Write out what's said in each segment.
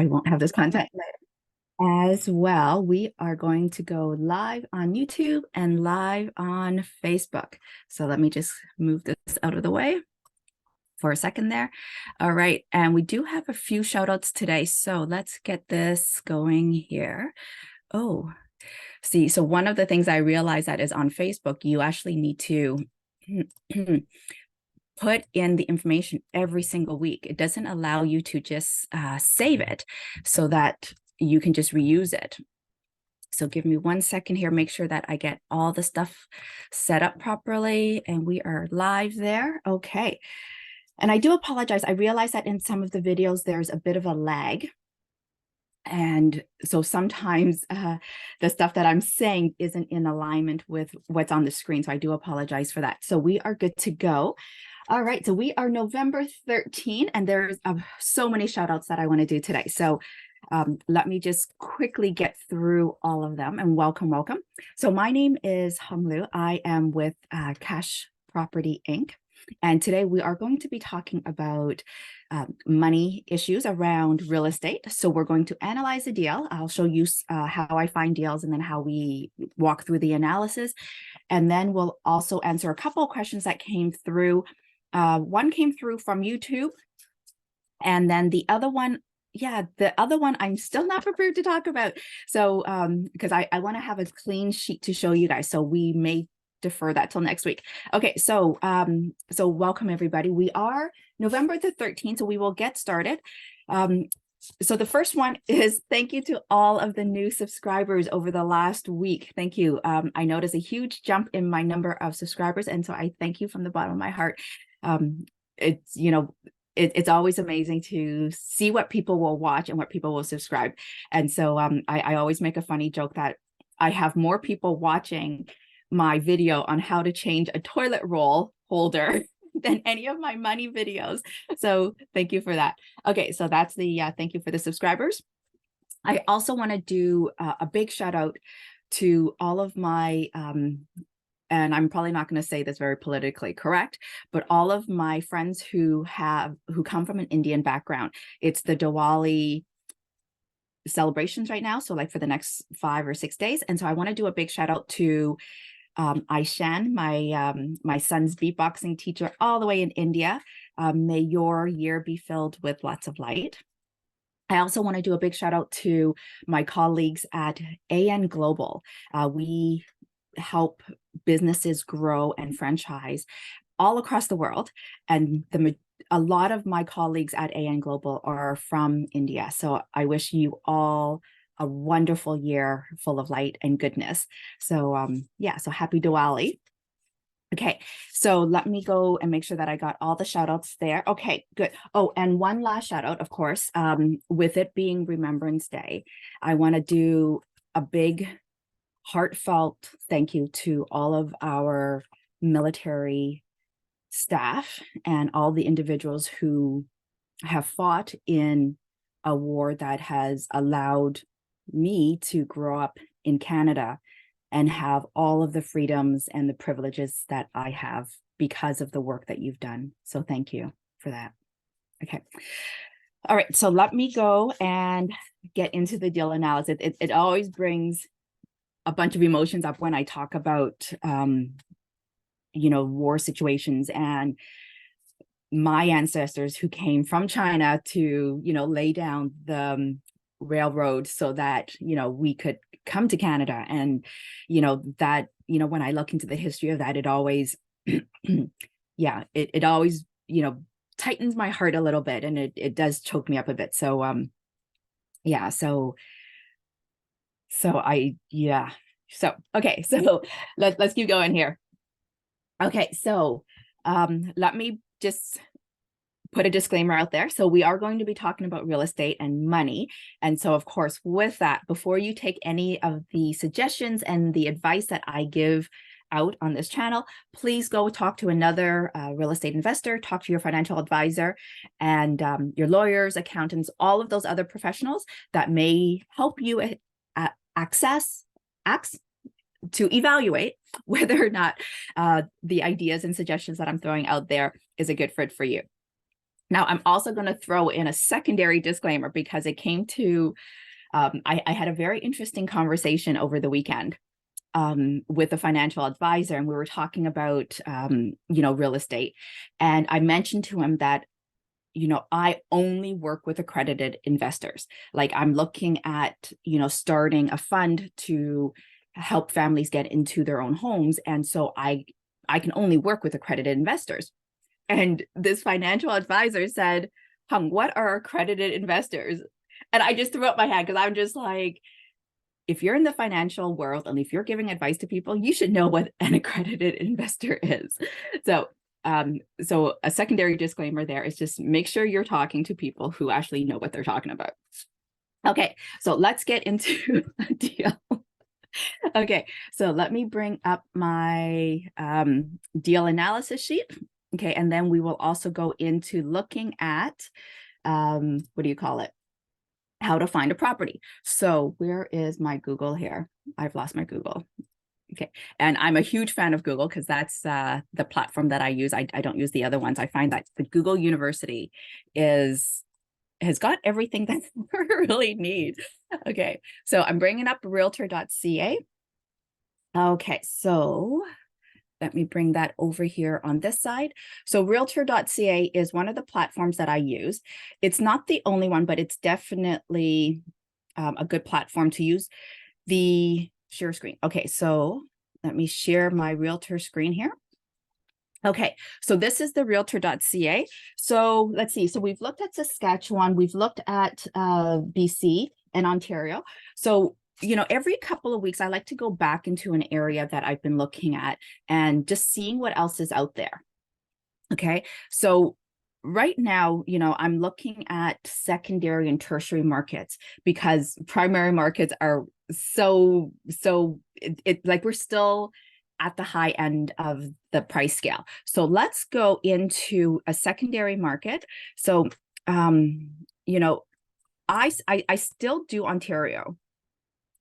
I won't have this content as well. We are going to go live on YouTube and live on Facebook. So let me just move this out of the way for a second there. All right. And we do have a few shout outs today. So let's get this going here. Oh, see, so one of the things I realized that is on Facebook, you actually need to put in the information every single week. It doesn't allow you to just save it so that you can just reuse it. So give me 1 second here, make sure that I get all the stuff set up properly and we are live there. Okay. And I do apologize. I realize that in some of the videos, there's a bit of a lag. And so sometimes the stuff that I'm saying isn't in alignment with what's on the screen. So I do apologize for that. So we are good to go. All right, so we are November 13, and there's so many shout outs that I want to do today. So let me just quickly get through all of them and welcome. So my name is Huong. I am with Cash Property Inc. And today we are going to be talking about money issues around real estate. So we're going to analyze a deal. I'll show you how I find deals and then how we walk through the analysis. And then we'll also answer a couple of questions that came through. One came through from YouTube, and then the other one, I'm still not prepared to talk about. So because I want to have a clean sheet to show you guys, so we may defer that till next week. Okay, so so welcome everybody. We are November the 13th, so we will get started. So the first one is thank you to all of the new subscribers over the last week. Thank you. I noticed a huge jump in my number of subscribers, and so I thank you from the bottom of my heart. It's, you know, it's always amazing to see what people will watch and what people will subscribe. And so I always make a funny joke that I have more people watching my video on how to change a toilet roll holder than any of my money videos. So thank you for that. Okay, so that's the thank you for the subscribers. I also want to do a big shout out to all of my and I'm probably not going to say this very politically correct, but all of my friends who come from an Indian background. It's the Diwali celebrations right now, so like for the next 5 or 6 days. And so I want to do a big shout out to Aishan, my son's beatboxing teacher all the way in India. May your year be filled with lots of light. I also want to do a big shout out to my colleagues at AN Global. We help businesses grow and franchise all across the world. And a lot of my colleagues at AN Global are from India. So I wish you all a wonderful year full of light and goodness. So yeah, so happy Diwali. Okay, so let me go and make sure that I got all the shout outs there. Okay, good. Oh, and one last shout out, of course, with it being Remembrance Day, I want to do a big heartfelt thank you to all of our military staff and all the individuals who have fought in a war that has allowed me to grow up in Canada and have all of the freedoms and the privileges that I have because of the work that you've done. So thank you for that. Okay. All right. So let me go and get into the deal analysis. It always brings a bunch of emotions up when I talk about, war situations and my ancestors who came from China to, lay down the railroad so that, we could come to Canada. And, that, when I look into the history of that, it always, it always, tightens my heart a little bit, and it does choke me up a bit. So, okay, so let's keep going here. Okay, so let me just put a disclaimer out there. So we are going to be talking about real estate and money. And so, of course, with that, before you take any of the suggestions and the advice that I give out on this channel, please go talk to another real estate investor, talk to your financial advisor and your lawyers, accountants, all of those other professionals that may help you to evaluate whether or not the ideas and suggestions that I'm throwing out there is a good fit for you. Now, I'm also going to throw in a secondary disclaimer because it came to, I had a very interesting conversation over the weekend with a financial advisor, and we were talking about, real estate. And I mentioned to him that, I only work with accredited investors. Like I'm looking at, starting a fund to help families get into their own homes. And so I can only work with accredited investors. And this financial advisor said, Hung, what are accredited investors? And I just threw up my hand because I'm just like, if you're in the financial world and if you're giving advice to people, you should know what an accredited investor is. So a secondary disclaimer there is just make sure you're talking to people who actually know what they're talking about. Okay, so let's get into a deal. Okay, so let me bring up my deal analysis sheet. Okay, and then we will also go into looking at, what do you call it? How to find a property. So where is my Google here? I've lost my Google. Okay, and I'm a huge fan of Google because that's the platform that I use. I don't use the other ones. I find that the Google University has got everything that we really need. Okay, so I'm bringing up realtor.ca. Okay, so let me bring that over here on this side. So realtor.ca is one of the platforms that I use. It's not the only one, but it's definitely a good platform to use. The share screen. Okay, so let me share my realtor screen here. Okay, so this is the realtor.ca. So let's see. So we've looked at Saskatchewan, we've looked at BC and Ontario. So every couple of weeks, I like to go back into an area that I've been looking at and just seeing what else is out there. Okay, so right now, I'm looking at secondary and tertiary markets because primary markets are so like we're still at the high end of the price scale. So let's go into a secondary market. So, I still do Ontario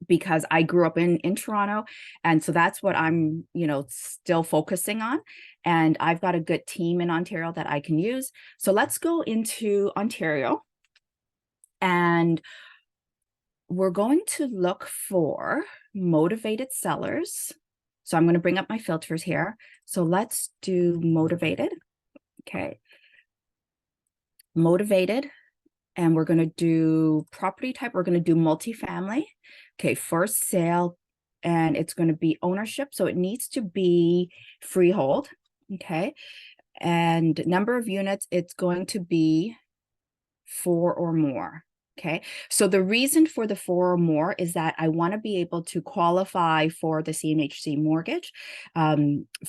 because I grew up in Toronto. And so that's what I'm, still focusing on. And I've got a good team in Ontario that I can use. So let's go into Ontario. And we're going to look for motivated sellers. So I'm going to bring up my filters here. So let's do motivated. Okay. Motivated. And we're going to do property type. We're going to do multifamily. Okay, first sale, and it's going to be ownership. So it needs to be freehold. Okay, and number of units, it's going to be 4 or more. Okay, so the reason for the 4 or more is that I want to be able to qualify for the CMHC mortgage.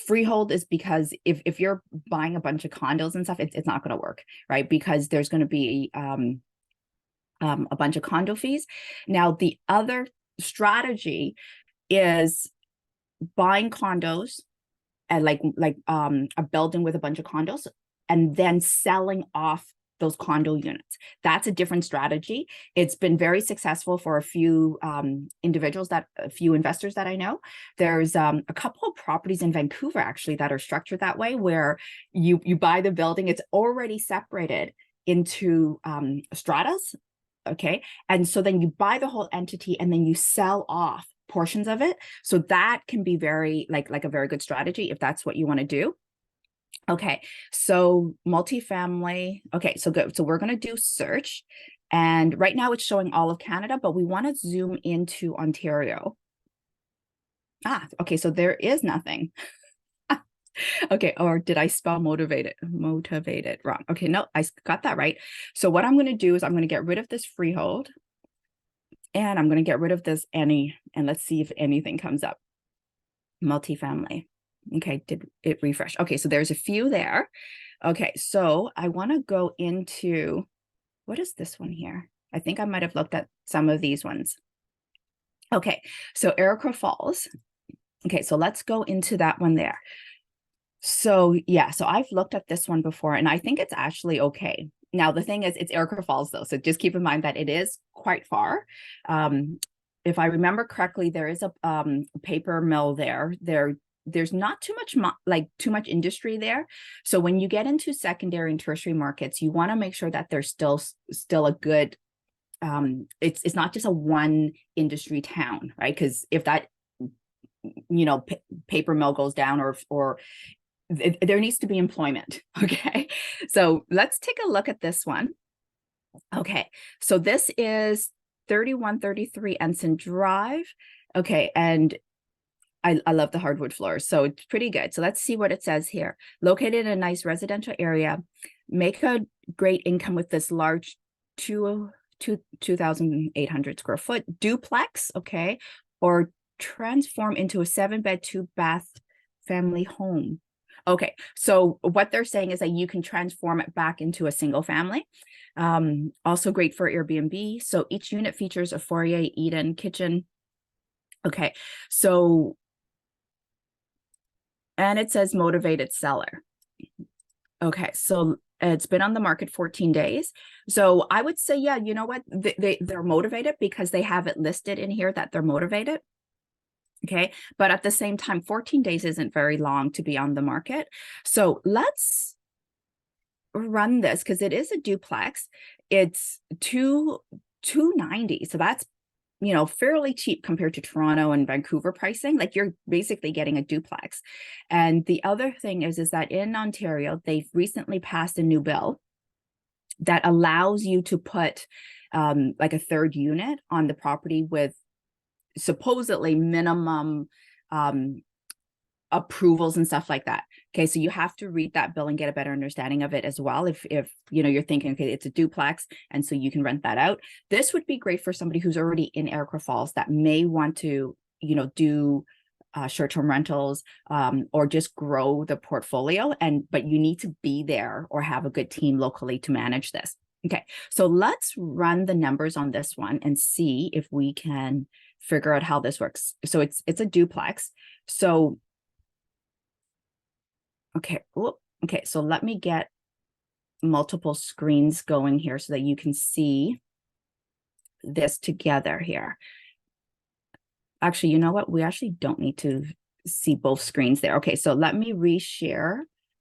Freehold is because if you're buying a bunch of condos and stuff, it's not going to work, right? Because there's going to be a bunch of condo fees. Now, the other strategy is buying condos and like a building with a bunch of condos and then selling off those condo units. That's a different strategy. It's been very successful for a few a few investors that I know. There's a couple of properties in Vancouver actually that are structured that way, where you buy the building, it's already separated into stratas. Okay, and so then you buy the whole entity and then you sell off portions of it. So that can be very like a very good strategy if that's what you want to do. Okay, so multifamily. Okay, so good. So we're going to do search, and right now it's showing all of Canada, but we want to zoom into Ontario. Okay, so there is nothing. Okay, or did I spell motivated wrong? Okay, no, I got that right. So what I'm going to do is I'm going to get rid of this freehold, and I'm going to get rid of this any, and let's see if anything comes up. Multifamily. Okay, did it refresh? Okay, so there's a few there. Okay, so I want to go into, what is this one here? I think I might have looked at some of these ones. Okay, so Iroquois Falls. Okay, so let's go into that one there. So yeah, so I've looked at this one before and I think it's actually okay. Now, the thing is, it's Iroquois Falls though. So just keep in mind that it is quite far. If I remember correctly, there is a paper mill there. They're there's not too much too much industry there. So when you get into secondary and tertiary markets, you want to make sure that there's still a good it's not just a one industry town, right? Because if that paper mill goes down, or there needs to be employment. Okay, so let's take a look at this one. Okay, so this is 3133 Ensign Drive. Okay, and I love the hardwood floors, so it's pretty good. So let's see what it says here. Located in a nice residential area, make a great income with this large 2,800 square foot duplex, okay, or transform into a 7-bed, 2-bath family home. Okay, so what they're saying is that you can transform it back into a single family. Also great for Airbnb. So each unit features a foyer, eat-in, kitchen. Okay, so, and it says motivated seller. Okay, so it's been on the market 14 days. So I would say, yeah, you know what? They're motivated because they have it listed in here that they're motivated. Okay, but at the same time, 14 days isn't very long to be on the market. So let's run this because it is a duplex. It's 290. So that's fairly cheap compared to Toronto and Vancouver pricing. Like, you're basically getting a duplex. And the other thing is that in Ontario, they've recently passed a new bill that allows you to put like a third unit on the property with supposedly minimum approvals and stuff like that. Okay, so you have to read that bill and get a better understanding of it as well. If you're thinking, okay, it's a duplex, and so you can rent that out. This would be great for somebody who's already in Niagara Falls that may want to, do short-term rentals, or just grow the portfolio. But you need to be there or have a good team locally to manage this. Okay, so let's run the numbers on this one and see if we can figure out how this works. So it's a duplex. So okay, so let me get multiple screens going here so that you can see this together here. Actually, you know what? We actually don't need to see both screens there. Okay, so let me reshare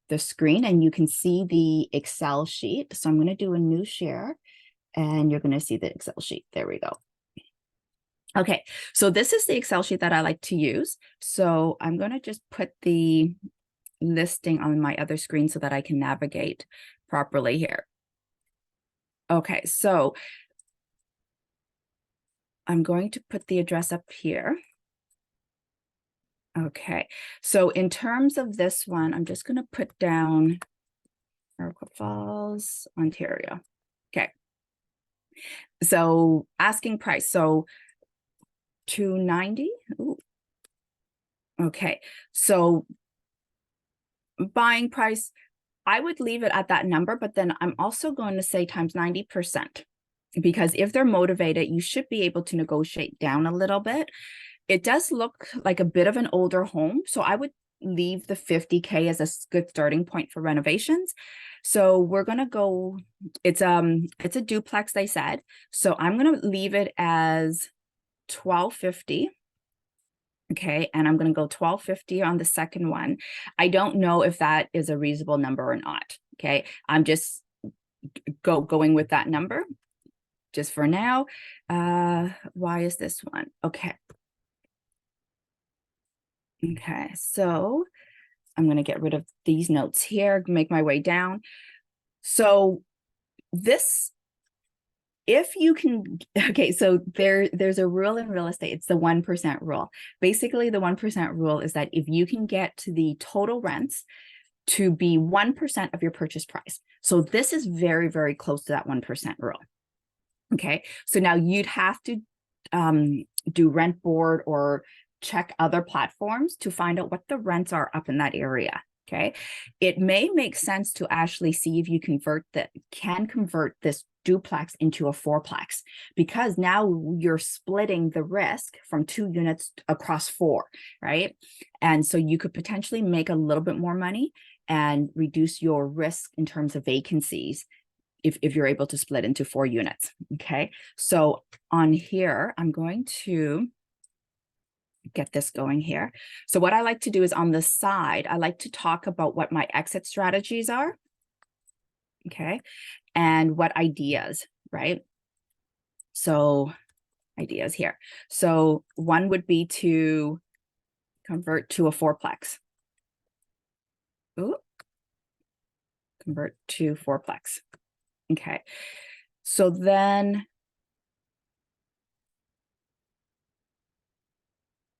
the screen and you can see the Excel sheet. So I'm going to do a new share and you're going to see the Excel sheet. There we go. Okay, so this is the Excel sheet that I like to use. So I'm going to just put the listing on my other screen so that I can navigate properly here. Okay, so I'm going to put the address up here. Okay, so in terms of this one, I'm just going to put down Niagara Falls, Ontario. Okay, so asking price, so 290. Ooh. Okay, so buying price, I would leave it at that number, but then I'm also going to say times 90%, because if they're motivated, you should be able to negotiate down a little bit. It does look like a bit of an older home, so I would leave the 50K as a good starting point for renovations. So we're going to go, it's a duplex, they said. So I'm going to leave it as 1250. Okay, and I'm going to go 1250 on the second one. I don't know if that is a reasonable number or not. Okay, I'm just going with that number just for now. Why is this one? Okay. Okay, so I'm going to get rid of these notes here, make my way down. So this, if you can, okay, so there's a rule in real estate. It's the 1% rule. Basically, the 1% rule is that if you can get to the total rents to be 1% of your purchase price. So this is very, very close to that 1% rule. Okay, so now you'd have to do rent board or check other platforms to find out what the rents are up in that area. Okay, it may make sense to actually see if you can convert this duplex into a fourplex, because now you're splitting the risk from 2 units across 4, right? And so you could potentially make a little bit more money and reduce your risk in terms of vacancies if you're able to split into 4 units. Okay, so on here, I'm going to get this going here. So what I like to do is on the side, I like to talk about what my exit strategies are, okay, and what ideas, right? So ideas here. So one would be to convert to a fourplex. Ooh, convert to fourplex. Okay. So then,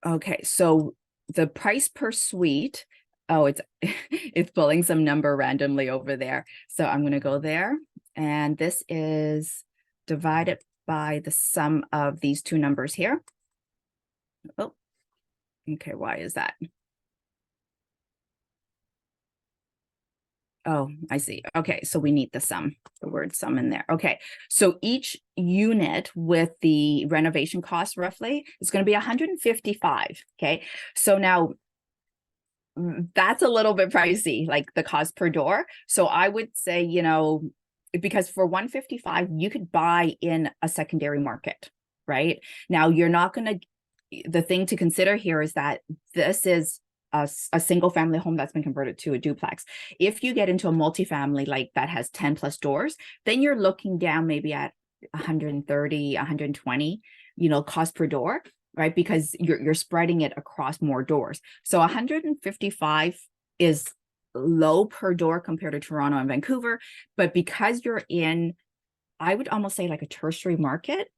okay, so the price per suite, oh, it's it's pulling some number randomly over there. So I'm going to go there, and this is divided by the sum of these two numbers here. Oh, okay, why is that? Oh, I see. Okay, so we need the sum, the word sum in there. Okay, so each unit with the renovation cost roughly is going to be 155. Okay, so now that's a little bit pricey, like the cost per door. So I would say, you know, because for 155, you could buy in a secondary market, right? Now you're not going to, the thing to consider here is that this is a single family home that's been converted to a duplex. If you get into a multifamily like that has 10 plus doors, then you're looking down maybe at 130, 120, you know, cost per door, right? Because you're spreading it across more doors. So 155 is low per door compared to Toronto and Vancouver, but because you're in, I would almost say like a tertiary market,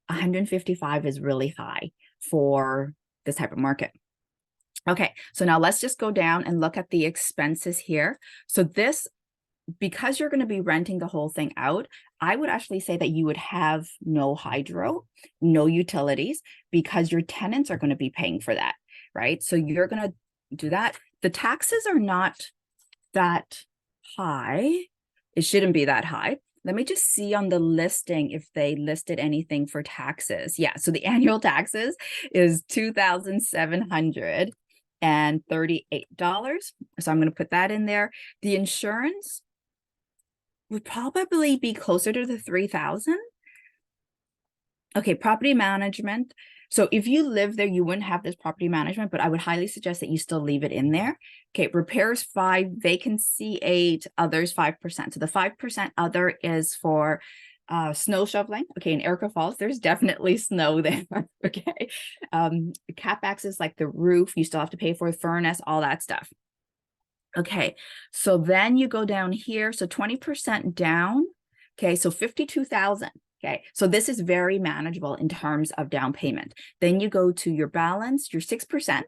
155 is really high for this type of market. Okay, so now let's just go down and look at the expenses here. So this, because you're going to be renting the whole thing out, I would actually say that you would have no hydro, no utilities, because your tenants are going to be paying for that, right? So you're going to do that. The taxes are not that high. It shouldn't be that high. Let me just see on the listing if they listed anything for taxes. Yeah, so the annual taxes is $2,738. So I'm going to put that in there. The insurance would probably be closer to the 3,000. Okay, property management. So if you live there, you wouldn't have this property management, but I would highly suggest that you still leave it in there. Okay, repairs 5, vacancy 8, others 5%. So the 5% other is for snow shoveling. Okay, in Erica Falls, there's definitely snow there. Okay, CapEx is like the roof, you still have to pay for a furnace, all that stuff. Okay, so then you go down here, so 20% down. Okay, so 52,000. Okay, so this is very manageable in terms of down payment. Then you go to your balance, your 6%.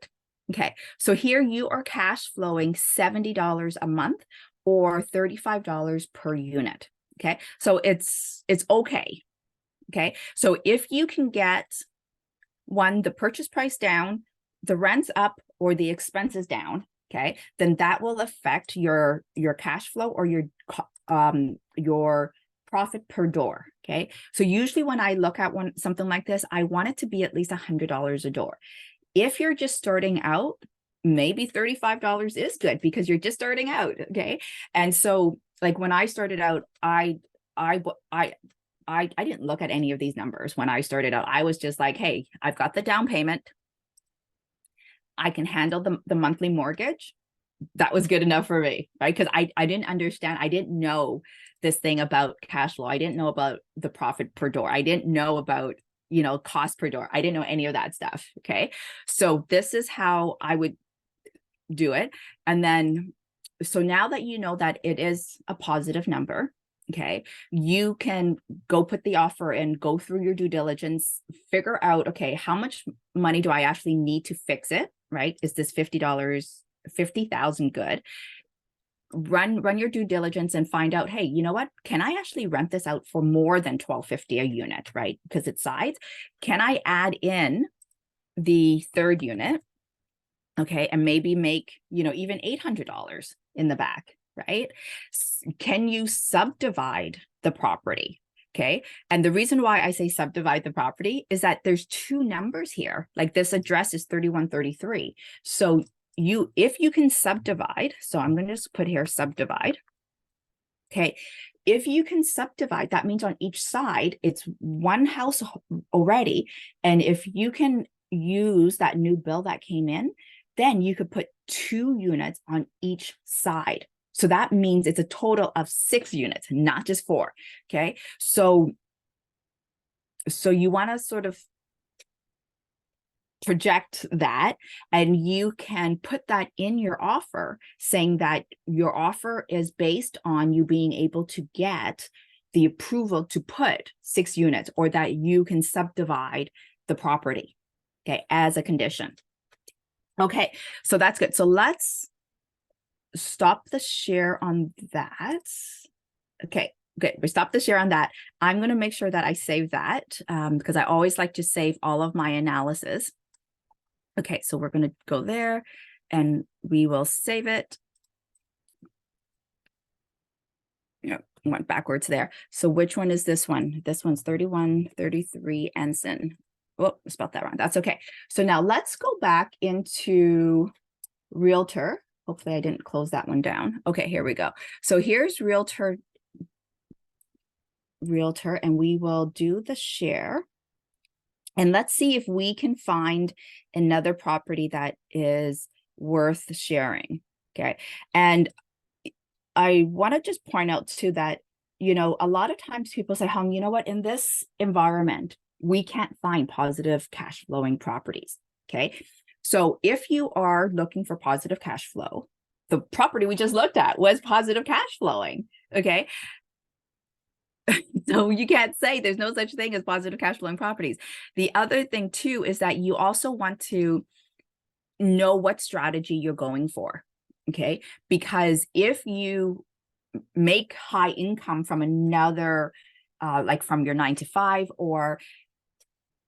Okay, so here you are cash flowing $70 a month or $35 per unit. Okay, so it's okay. Okay, so if you can get one, the purchase price down, the rent's up, or the expenses down, okay, then that will affect your cash flow or your profit per door. Okay, so usually when I look at something like this, I want it to be at least $100 a door. If you're just starting out, maybe $35 is good because you're just starting out. Okay, and so like when I started out, I didn't look at any of these numbers when I started out. I was just like, hey, I've got the down payment. I can handle the monthly mortgage. That was good enough for me, right? Because I didn't understand. I didn't know this thing about cash flow. I didn't know about the profit per door. I didn't know about, you know, cost per door. I didn't know any of that stuff. Okay. So this is how I would do it. And then, so now that you know that it is a positive number, okay, you can go put the offer in, go through your due diligence, figure out, okay, how much money do I actually need to fix it, right? Is this $50,000 good? Run your due diligence and find out, hey, you know what? Can I actually rent this out for more than $1,250 a unit, right? Because it's sides. Can I add in the third unit? Okay, and maybe make, you know, even $800 in the back, right? Can you subdivide the property? Okay, and the reason why I say subdivide the property is that there's two numbers here. Like this address is 3133. So if you can subdivide, so I'm going to just put here subdivide. Okay, if you can subdivide, that means on each side it's one house already. And if you can use that new bill that came in, then you could put 2 units on each side. So that means it's a total of 6 units, not just 4. Okay. So you want to sort of project that, and you can put that in your offer, saying that your offer is based on you being able to get the approval to put 6 units, or that you can subdivide the property, okay, as a condition. Okay, so that's good. So let's stop the share on that. Okay, good. We stopped the share on that. I'm going to make sure that I save that because I always like to save all of my analysis. Okay, so we're going to go there and we will save it. Yep, went backwards there. So which one is this one? This one's 3133 Ensign. Oh, I spelled that wrong. That's okay. So now let's go back into Realtor. Hopefully I didn't close that one down. Okay, here we go. So here's Realtor, and we will do the share. And let's see if we can find another property that is worth sharing. Okay. And I want to just point out too that, you know, a lot of times people say, Huong, you know what, in this environment, we can't find positive cash flowing properties. Okay. So if you are looking for positive cash flow, the property we just looked at was positive cash flowing. Okay. So you can't say there's no such thing as positive cash flowing properties. The other thing too is that you also want to know what strategy you're going for. Okay. Because if you make high income from another, like from your 9 to 5, or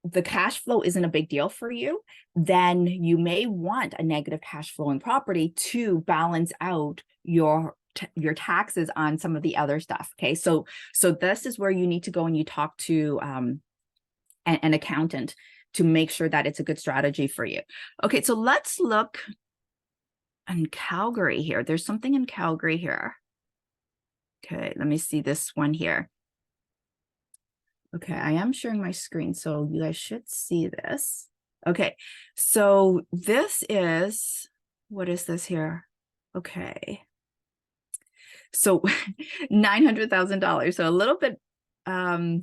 the cash flow isn't a big deal for you, then you may want a negative cash flowing property to balance out your taxes on some of the other stuff. Okay, so this is where you need to go and you talk to an accountant to make sure that it's a good strategy for you. Okay, so let's look in Calgary here. There's something in Calgary here. Okay, let me see this one here. Okay, I am sharing my screen, so you guys should see this. Okay, so this is, what is this here? Okay. So $900,000. So a little bit, oh,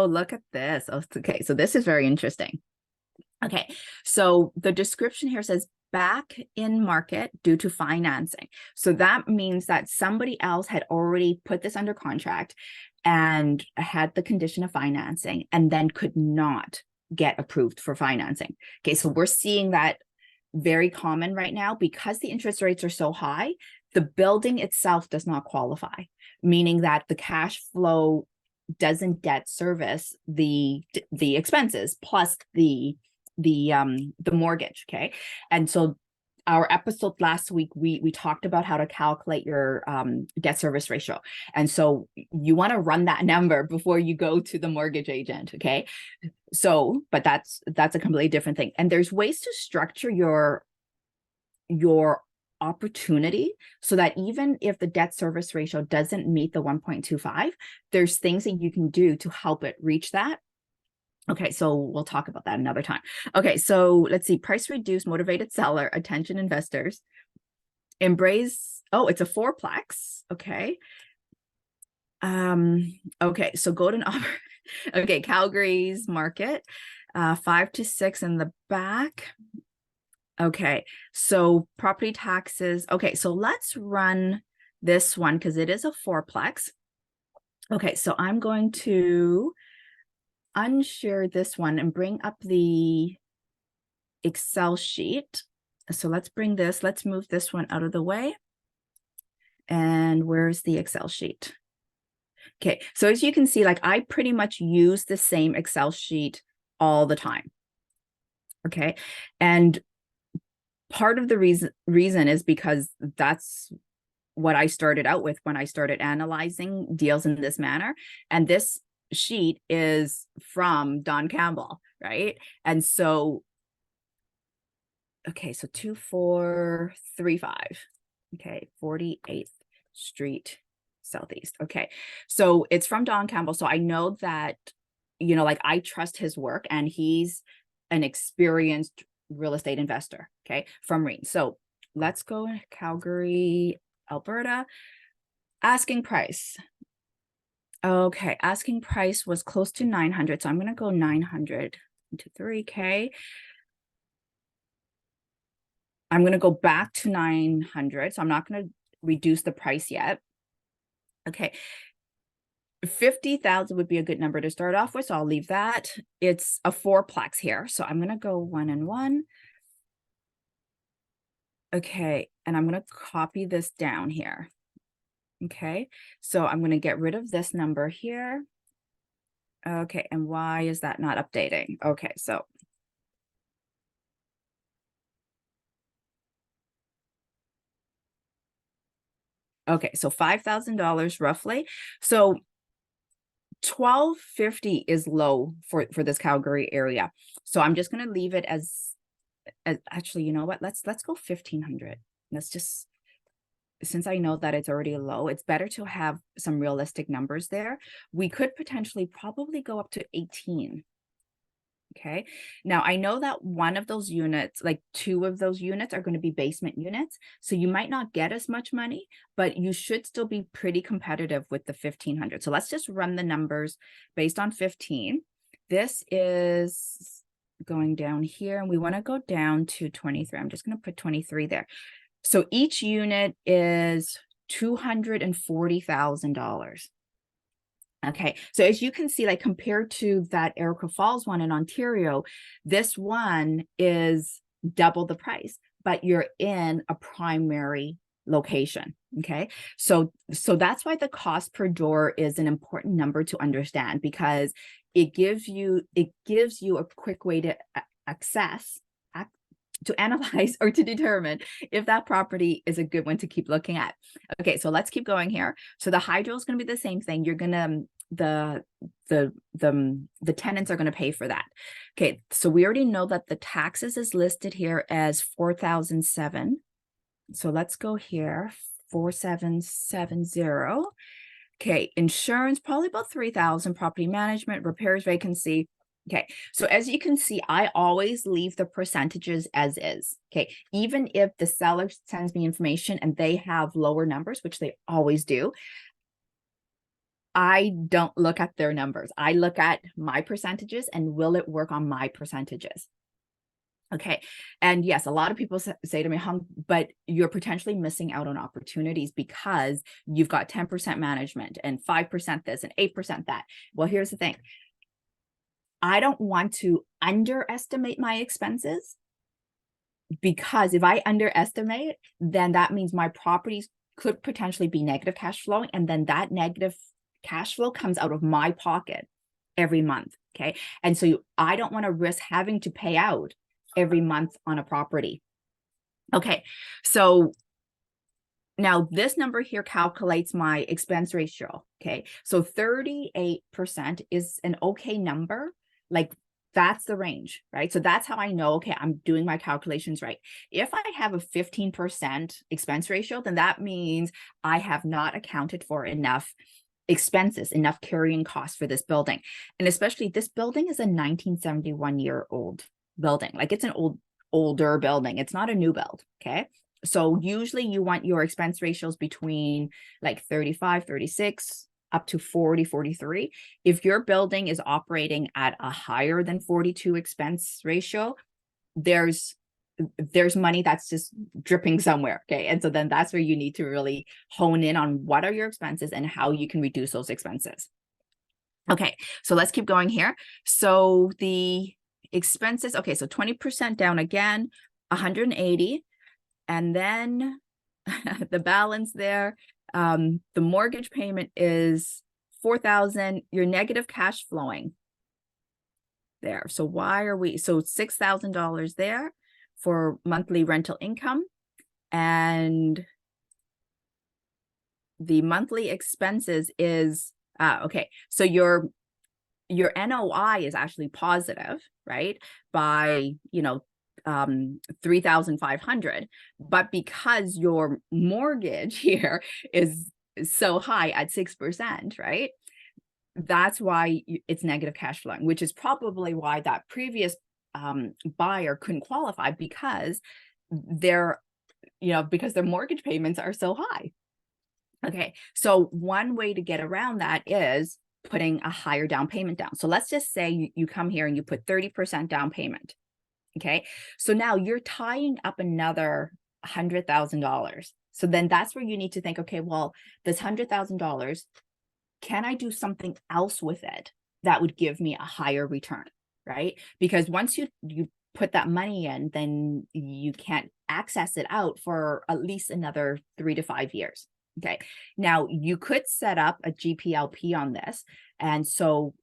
look at this. Oh, okay, so this is very interesting. Okay, so the description here says back in market due to financing. So that means that somebody else had already put this under contract and had the condition of financing and then could not get approved for financing. Okay, so we're seeing that very common right now because the interest rates are so high. The building itself does not qualify, meaning that the cash flow doesn't debt service the expenses plus the mortgage. Okay, and so our episode last week, we talked about how to calculate your debt service ratio, and so you want to run that number before you go to the mortgage agent. Okay, so but that's a completely different thing, and there's ways to structure your opportunity so that even if the debt service ratio doesn't meet the 1.25, there's things that you can do to help it reach that. Okay, so we'll talk about that another time. Okay, so let's see. Price reduced, motivated seller, attention investors, embrace. Oh, it's a 4-plex. Okay. Okay, so golden offer. Okay, Calgary's market, 5 to 6 in the back. Okay, so property taxes. Okay, so let's run this one because it is a 4-plex. Okay, so I'm going to unshare this one and bring up the Excel sheet. So let's move this one out of the way. And where's the Excel sheet? Okay, so as you can see, like I pretty much use the same Excel sheet all the time. Okay, and part of the reason is because that's what I started out with when I started analyzing deals in this manner. And this sheet is from Don Campbell, right? And so, okay, so 2435, okay, 48th Street Southeast. Okay, so it's from Don Campbell. So I know that you know, like I trust his work, and he's an experienced real estate investor, okay, from REIN. So let's go Calgary, Alberta. Asking price. Okay, asking price was close to 900. So I'm going to go 900 into 3K. I'm going to go back to 900. So I'm not going to reduce the price yet. Okay. 50,000 would be a good number to start off with. So I'll leave that. It's a fourplex here. So I'm going to go 1 and 1. Okay. And I'm going to copy this down here. Okay. So I'm going to get rid of this number here. Okay. And why is that not updating? Okay. So okay, so $5,000 roughly. So 1,250 is low for this Calgary area. So I'm just going to leave it as actually, you know what? Let's go 1,500. Let's just, since I know that it's already low, it's better to have some realistic numbers there. We could potentially probably go up to 18. Okay. Now I know that one of those units, like 2 of those units are going to be basement units. So you might not get as much money, but you should still be pretty competitive with the 1,500. So let's just run the numbers based on 15. This is going down here, and we want to go down to 23. I'm just going to put 23 there. So each unit is $240,000. Okay, so as you can see, like compared to that Erica Falls one in Ontario, this one is double the price, but you're in a primary location. Okay, so that's why the cost per door is an important number to understand, because it gives you a quick way to to analyze or to determine if that property is a good one to keep looking at. Okay, so let's keep going here. So the hydro is going to be the same thing. You're going to the tenants are going to pay for that. Okay, so we already know that the taxes is listed here as 4,007. So let's go here, 4,770. Okay, insurance probably about 3,000. Property management, repairs, vacancy. Okay, so as you can see, I always leave the percentages as is. Okay, even if the seller sends me information and they have lower numbers, which they always do, I don't look at their numbers. I look at my percentages and will it work on my percentages? Okay, and yes, a lot of people say to me, Huong, but you're potentially missing out on opportunities because you've got 10% management and 5% this and 8% that. Well, here's the thing. I don't want to underestimate my expenses, because if I underestimate, then that means my properties could potentially be negative cash flowing, and then that negative cash flow comes out of my pocket every month. Okay, and so I don't want to risk having to pay out every month on a property. Okay, so now this number here calculates my expense ratio. Okay, so 38% is an okay number. Like that's the range, right? So that's how I know, okay, I'm doing my calculations right. If I have a 15% expense ratio, then that means I have not accounted for enough expenses, enough carrying costs for this building. And especially this building is a 1971-year-old building. Like it's an older building. It's not a new build, okay? So usually you want your expense ratios between like 35, 36, up to 40, 43. If your building is operating at a higher than 42 expense ratio, there's money that's just dripping somewhere. Okay, and so then that's where you need to really hone in on what are your expenses and how you can reduce those expenses. Okay, so let's keep going here. So the expenses, okay, so 20% down again, 180, and then the balance there, the mortgage payment is 4,000. You're negative cash flowing there. So why are we, so $6,000 there for monthly rental income, and the monthly expenses is okay, so your NOI is actually positive, right, by 3,500, but because your mortgage here is so high at 6%, right, that's why it's negative cash flowing, which is probably why that previous buyer couldn't qualify, because their because their mortgage payments are so high. Okay, so one way to get around that is putting a higher down payment down. So let's just say you come here and you put 30% down payment. Okay, so now you're tying up another $100,000. So then that's where you need to think, okay, well, this $100,000, can I do something else with it that would give me a higher return, right? Because once you put that money in, then you can't access it out for at least another 3 to 5 years. Okay, now you could set up a GPLP on this, and so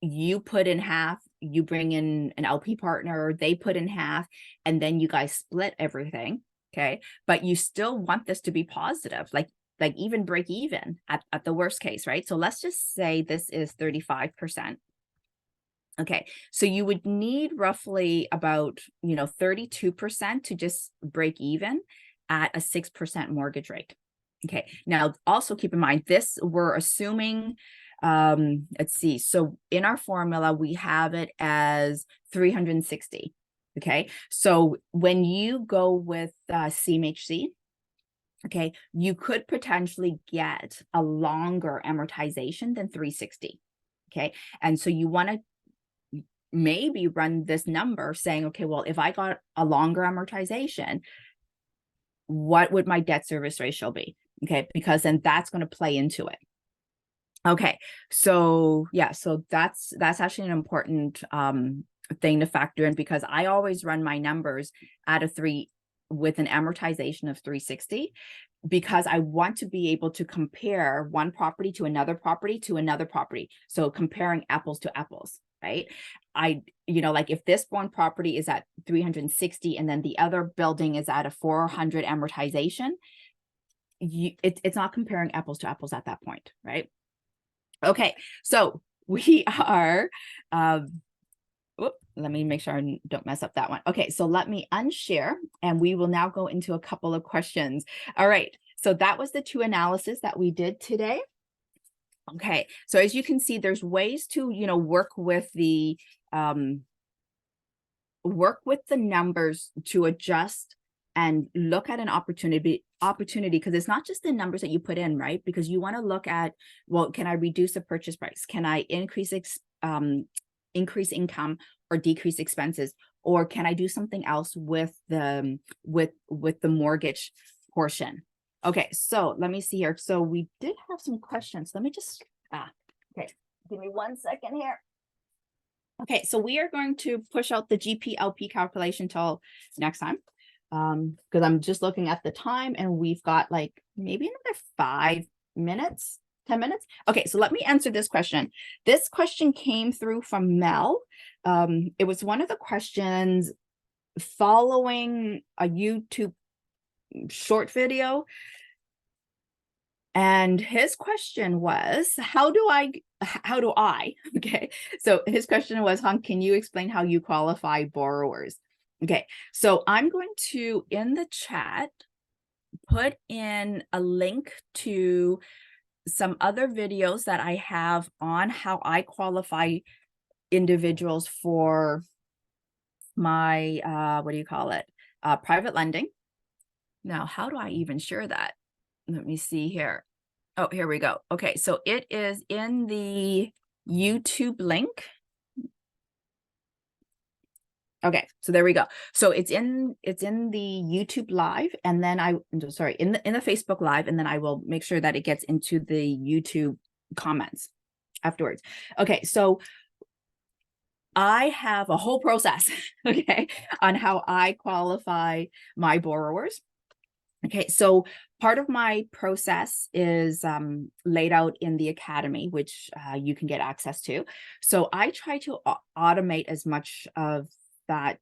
you put in half, you bring in an LP partner, they put in half, and then you guys split everything. Okay, but you still want this to be positive, like even break even at the worst case, right? So let's just say this is 35%. Okay, so you would need roughly about 32% to just break even at a 6% mortgage rate. Okay, now also keep in mind this, we're assuming, let's see, so in our formula we have it as 360. Okay, so when you go with CMHC, okay, you could potentially get a longer amortization than 360. Okay, and so you want to maybe run this number saying, okay, well, if I got a longer amortization, what would my debt service ratio be? Okay, because then that's going to play into it. Okay, so yeah, so that's actually an important thing to factor in, because I always run my numbers at a 3 with an amortization of 360, because I want to be able to compare one property to another property to another property. So comparing apples to apples, right? Like if this one property is at 360 and then the other building is at a 400 amortization, it's not comparing apples to apples at that point, right? Okay, so we are, let me make sure I don't mess up that one. Okay, so let me unshare and we will now go into a couple of questions. All right, so that was the 2 analysis that we did today. Okay, so as you can see, there's ways to, work with the numbers to adjust and look at an opportunity, because it's not just the numbers that you put in, right? Because you want to look at, well, can I reduce the purchase price? Can I increase income or decrease expenses? Or can I do something else with the mortgage portion? Okay, so let me see here. So we did have some questions. Let me just, okay, give me 1 second here. Okay, so we are going to push out the GPLP calculation till next time, because I'm just looking at the time and we've got like maybe another 5 minutes, 10 minutes. Okay, so let me answer this question. This question came through from Mel. It was one of the questions following a YouTube short video. And his question was, how do I, okay. So his question was, Huong, can you explain how you qualify borrowers? Okay, so I'm going to, in the chat, put in a link to some other videos that I have on how I qualify individuals for my, what do you call it? Private lending. Now, how do I even share that? Let me see here. Oh, here we go. Okay, so it is in the YouTube link. Okay, so there we go. So it's in the YouTube live, and then in the Facebook live, and then I will make sure that it gets into the YouTube comments afterwards. Okay, so I have a whole process, okay, on how I qualify my borrowers. Okay, so part of my process is laid out in the academy, which you can get access to. So I try to automate as much of that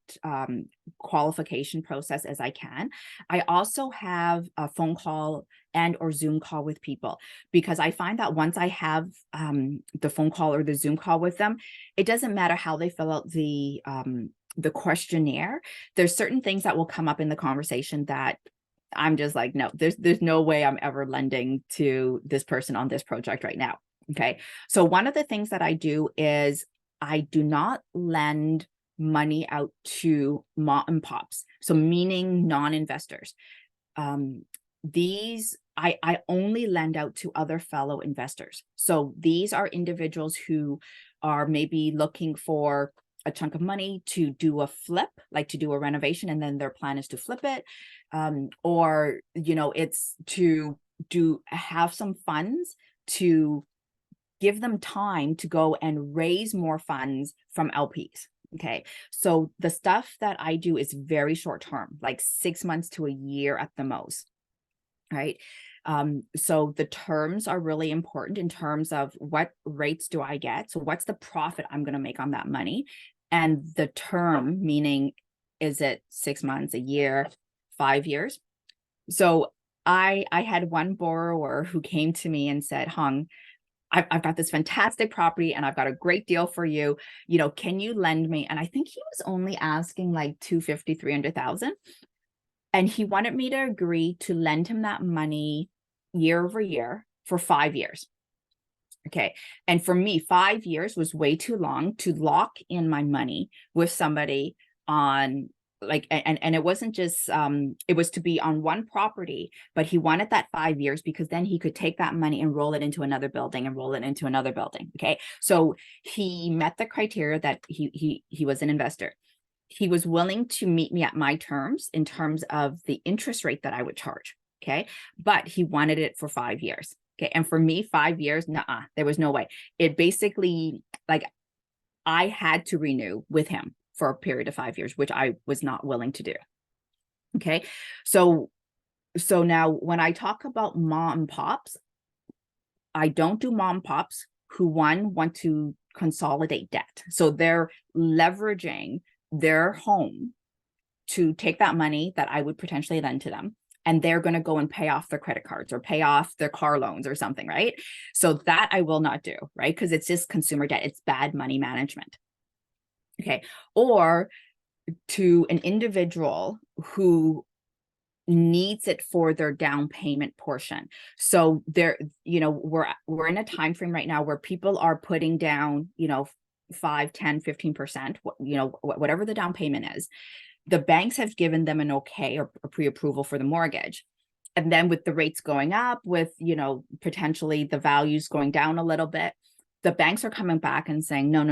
qualification process as I can. I also have a phone call and or Zoom call with people, because I find that once I have the phone call or the Zoom call with them, it doesn't matter how they fill out the questionnaire. There's certain things that will come up in the conversation that I'm just like, no, there's no way I'm ever lending to this person on this project right now. Okay. So one of the things that I do is I do not lend money out to mom and pops. So meaning non-investors. Um, these I only lend out to other fellow investors. So these are individuals who are maybe looking for a chunk of money to do a flip, like to do a renovation, and then their plan is to flip it. Or, it's to have some funds to give them time to go and raise more funds from LPs. Okay. So the stuff that I do is very short term, like 6 months to a year at the most. Right. So the terms are really important in terms of what rates do I get? So what's the profit I'm going to make on that money? And the term, meaning, is it 6 months, a year, 5 years? So I had one borrower who came to me and said, Hung, I've got this fantastic property and I've got a great deal for you. Can you lend me? And I think he was only asking like 250, 300,000. And he wanted me to agree to lend him that money year over year for 5 years. Okay. And for me, 5 years was way too long to lock in my money with somebody on and it wasn't just it was to be on one property, but he wanted that 5 years because then he could take that money and roll it into another building and roll it into another building. Okay. So he met the criteria that he was an investor. He was willing to meet me at my terms in terms of the interest rate that I would charge. Okay. But he wanted it for 5 years. Okay. And for me, 5 years, nah, there was no way. It basically, like, I had to renew with him for a period of 5 years, which I was not willing to do. Okay. So now when I talk about mom and pops, I don't do mom and pops who want to consolidate debt. So they're leveraging their home to take that money that I would potentially lend to them, and they're going to go and pay off their credit cards or pay off their car loans or something, right? So that I will not do, right? Because it's just consumer debt. It's bad money management. Okay. Or to an individual who needs it for their down payment portion. So we're in a time frame right now where people are putting down, 5, 10, 15%, whatever the down payment is. The banks have given them an okay or pre-approval for the mortgage. And then with the rates going up, with, potentially the values going down a little bit, the banks are coming back and saying, no,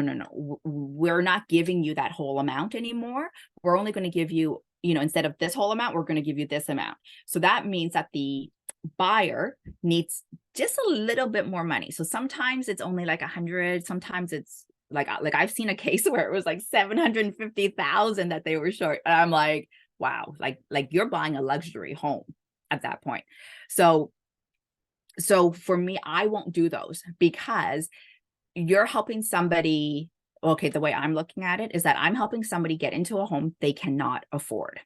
we're not giving you that whole amount anymore. We're only going to give you, instead of this whole amount, we're going to give you this amount. So that means that the buyer needs just a little bit more money. So sometimes it's only like 100, sometimes it's like I've seen a case where it was like 750,000 that they were short. And I'm like, wow, like you're buying a luxury home at that point. So for me, I won't do those because you're helping somebody. Okay, the way I'm looking at it is that I'm helping somebody get into a home they cannot afford.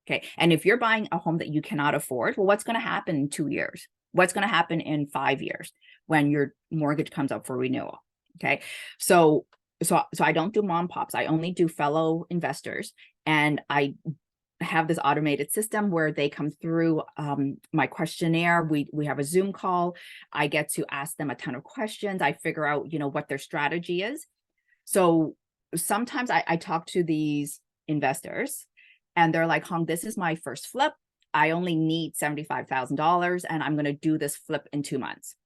Okay. And if you're buying a home that you cannot afford, well, what's going to happen in 2 years? What's going to happen in 5 years when your mortgage comes up for renewal? Okay. So I don't do mom pops. I only do fellow investors. And I have this automated system where they come through my questionnaire. We have a Zoom call. I get to ask them a ton of questions. I figure out, what their strategy is. So sometimes I talk to these investors and they're like, Hong, this is my first flip. I only need $75,000 and I'm going to do this flip in 2 months.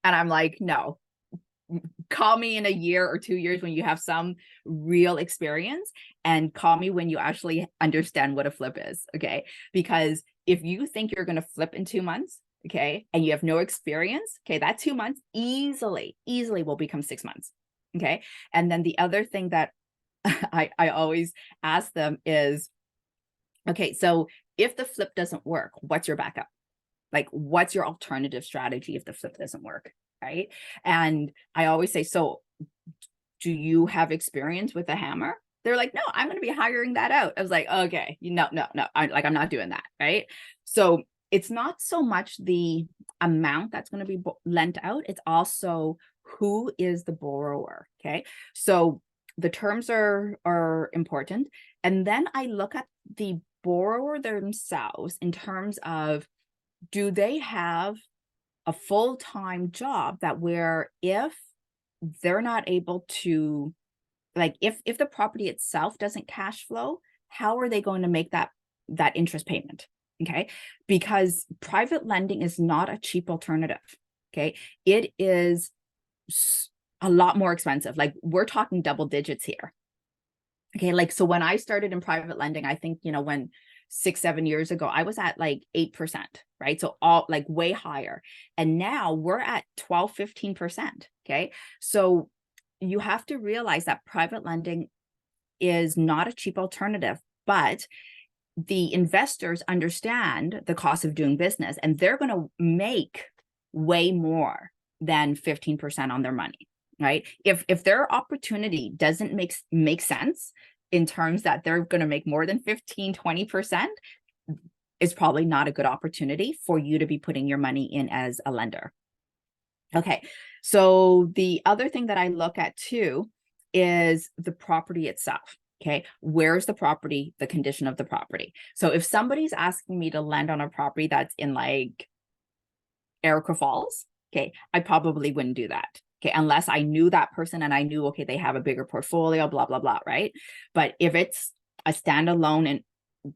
And I'm like, no, call me in a year or 2 years when you have some real experience, and call me when you actually understand what a flip is. Okay. Because if you think you're going to flip in 2 months, okay, and you have no experience, okay, that 2 months easily will become 6 months. Okay. And then the other thing that I always ask them is, okay, so if the flip doesn't work, what's your backup? Like, what's your alternative strategy if the flip doesn't work? Right. And I always say, so do you have experience with a hammer? They're like, no, I'm going to be hiring that out. I was like, okay, no. I'm not doing that. Right. So it's not so much the amount that's going to be lent out. It's also who is the borrower. Okay. So the terms are important. And then I look at the borrower themselves in terms of, do they have a full-time job that where if they're not able to, like if the property itself doesn't cash flow, how are they going to make that interest payment? Okay, because private lending is not a cheap alternative. Okay, it is a lot more expensive. Like we're talking double digits here. Okay, like so when I started in private lending, I think, you know, when 6-7 years ago, I was at like 8%, right? So all like way higher. And now we're at 12-15%. Okay, so you have to realize that private lending is not a cheap alternative, but the investors understand the cost of doing business and they're going to make way more than 15% on their money, right? If their opportunity doesn't make sense in terms that they're going to make more than 15-20%, it's probably not a good opportunity for you to be putting your money in as a lender. Okay, so the other thing that I look at too is the property itself. Okay, where's the property, the condition of the property. So if somebody's asking me to lend on a property that's in like Erica Falls, okay, I probably wouldn't do that. Okay, unless I knew that person and I knew, okay, they have a bigger portfolio, blah, blah, blah, right? But if it's a standalone in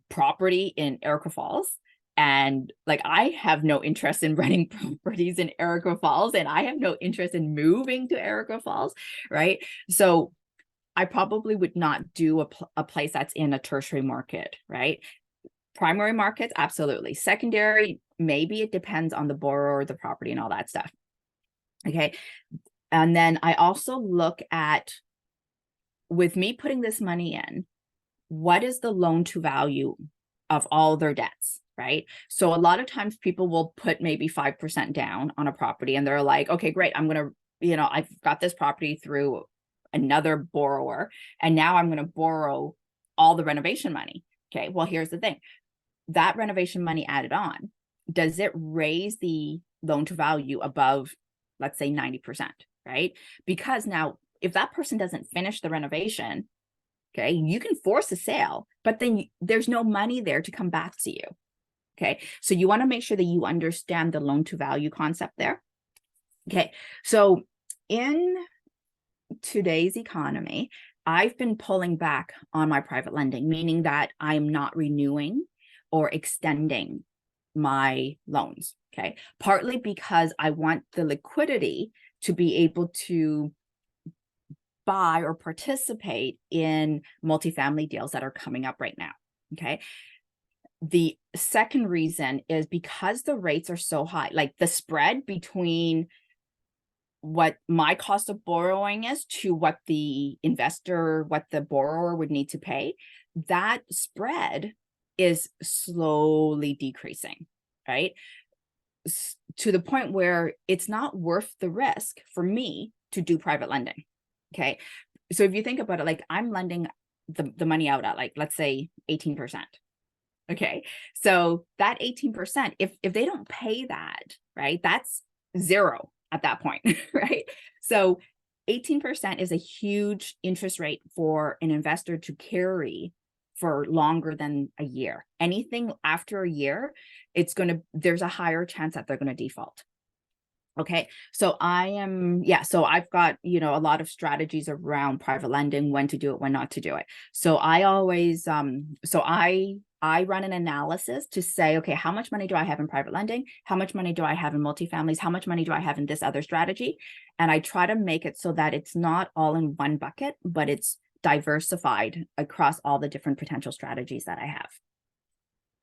property in Erica Falls, and like I have no interest in renting properties in Erica Falls, and I have no interest in moving to Erica Falls, right? So I probably would not do a place that's in a tertiary market, right? Primary markets, absolutely. Secondary, maybe. It depends on the borrower, the property, and all that stuff. Okay. And then I also look at, with me putting this money in, what is the loan to value of all their debts, right? So a lot of times people will put maybe 5% down on a property and they're like, okay, great. I'm going to, you know, I've got this property through another borrower and now I'm going to borrow all the renovation money. Okay, well, here's the thing. That renovation money added on, does it raise the loan to value above, let's say 90%, right? Because now if that person doesn't finish the renovation, okay, you can force a sale, but then there's no money there to come back to you. Okay, so you want to make sure that you understand the loan to value concept there. Okay, so in today's economy, I've been pulling back on my private lending, meaning that I'm not renewing or extending my loans. Okay, partly because I want the liquidity to be able to buy or participate in multifamily deals that are coming up right now. Okay. The second reason is because the rates are so high, like the spread between what my cost of borrowing is to what the investor, what the borrower would need to pay, that spread is slowly decreasing, right? To the point where it's not worth the risk for me to do private lending. Okay. So if you think about it, like I'm lending the money out at like, let's say 18%. Okay. So that 18%, if they don't pay that, right, that's zero at that point, right? So 18% is a huge interest rate for an investor to carry for longer than a year. Anything after a year, there's a higher chance that they're going to default. Okay, so so I've got, you know, a lot of strategies around private lending, when to do it, when not to do it. So I always, I run an analysis to say, okay, how much money do I have in private lending? How much money do I have in multifamilies? How much money do I have in this other strategy? And I try to make it so that it's not all in one bucket, but it's diversified across all the different potential strategies that I have.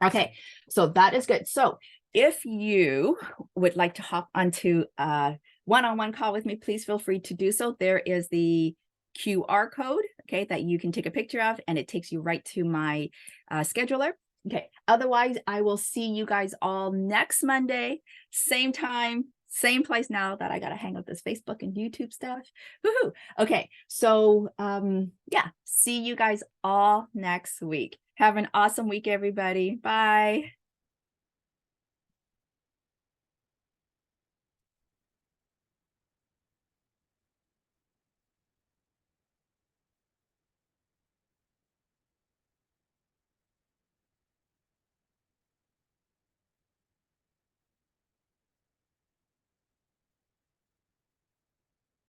Okay, so that is good. So if you would like to hop onto a one-on-one call with me, please feel free to do so. There is the QR code, okay, that you can take a picture of, and it takes you right to my scheduler. Okay, otherwise, I will see you guys all next Monday, same time, same place. Now that I got to hang up this Facebook and YouTube stuff. Woohoo! Okay, so yeah, see you guys all next week. Have an awesome week, everybody. Bye.